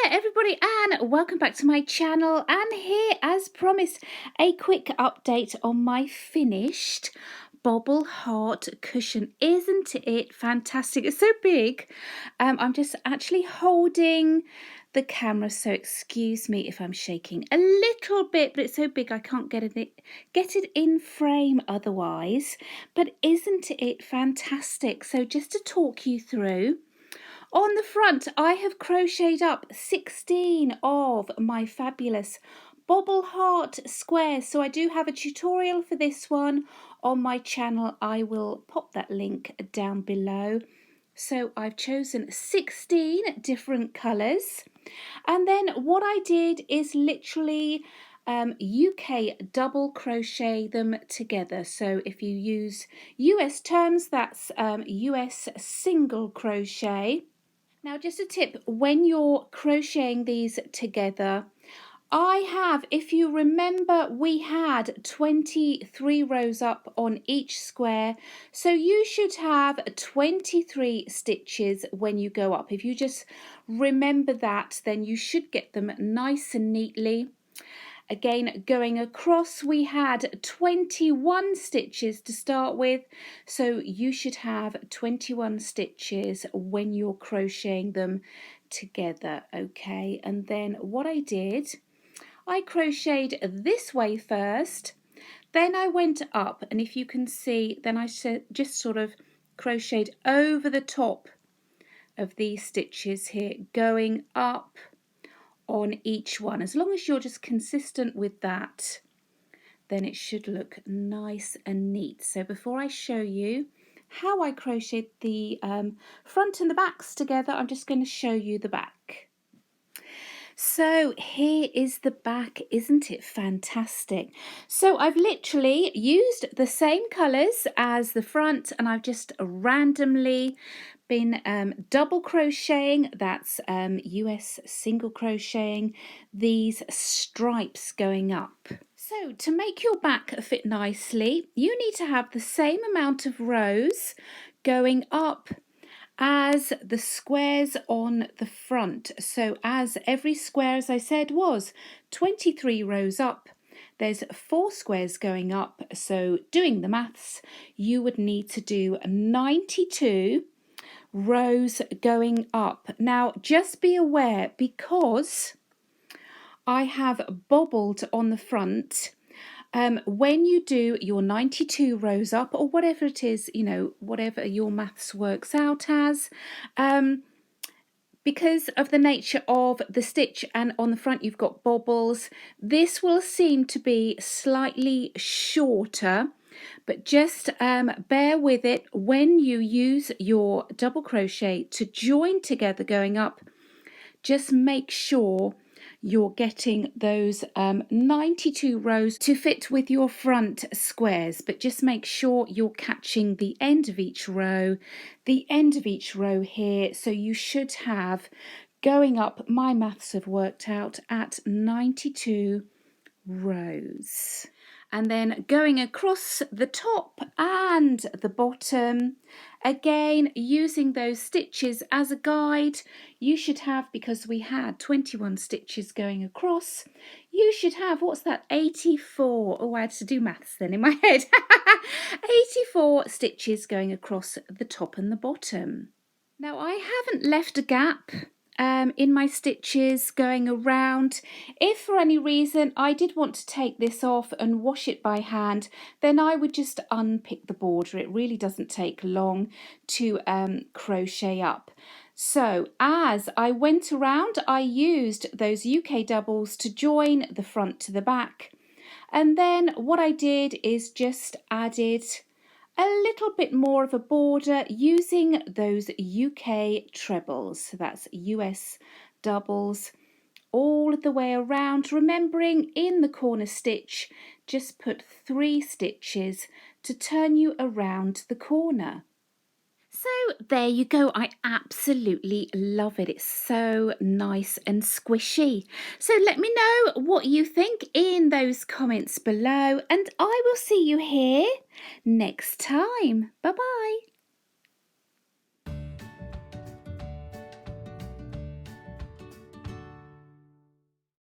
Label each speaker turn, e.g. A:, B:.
A: there everybody, and welcome back to my channel. And here, as promised, a quick update on my finished Bobble Heart Cushion. Isn't it fantastic? It's so big. I'm just actually holding the camera, so excuse me if I'm shaking a little bit, but it's so big I can't get it in frame otherwise. But isn't it fantastic? So just to talk you through, on the front, I have crocheted up 16 of my fabulous Bobble Heart Squares. So I do have a tutorial for this one on my channel. I will pop that link down below. So I've chosen 16 different colours. And then what I did is literally UK double crochet them together. So if you use US terms, that's US single crochet. Now, just a tip, when you're crocheting these together, I have, if you remember, we had 23 rows up on each square, so you should have 23 stitches when you go up. If you just remember that, then you should get them nice and neatly. Again, going across, we had 21 stitches to start with, so you should have 21 stitches when you're crocheting them together, okay? And then what I did, I crocheted this way first, then I went up, and if you can see, then I just sort of crocheted over the top of these stitches here, going up on each one. As long as you're just consistent with that, then it should look nice and neat. So before I show you how I crocheted the front and the backs together, I'm just going to show you the back. So here is the back. Isn't it fantastic? So I've literally used the same colours as the front, and I've just randomly been double crocheting, that's US single crocheting, these stripes going up. So to make your back fit nicely, you need to have the same amount of rows going up as the squares on the front. So as every square, as I said, was 23 rows up, there's 4 squares going up. So doing the maths, you would need to do 92 rows going up. Now just be aware, because I have bobbled on the front, when you do your 92 rows up, or whatever it is, you know, whatever your maths works out as, because of the nature of the stitch, and on the front you've got bobbles, this will seem to be slightly shorter, but just bear with it. When you use your double crochet to join together going up, just make sure you're getting those 92 rows to fit with your front squares, but just make sure you're catching the end of each row, here, so you should have going up, my maths have worked out, at 92 rows. And then going across the top and the bottom, again using those stitches as a guide, you should have, because we had 21 stitches going across, you should have, what's that, 84, oh I had to do maths then in my head, 84 stitches going across the top and the bottom. Now I haven't left a gap in my stitches going around. If for any reason I did want to take this off and wash it by hand, then I would just unpick the border. It really doesn't take long to crochet up. So as I went around, I used those UK doubles to join the front to the back, and then what I did is just added a little bit more of a border using those UK trebles, so that's US doubles all the way around, remembering in the corner stitch just put 3 stitches to turn you around the corner. So there you go. I absolutely love it. It's so nice and squishy. So let me know what you think in those comments below, and I will see you here next time. Bye bye.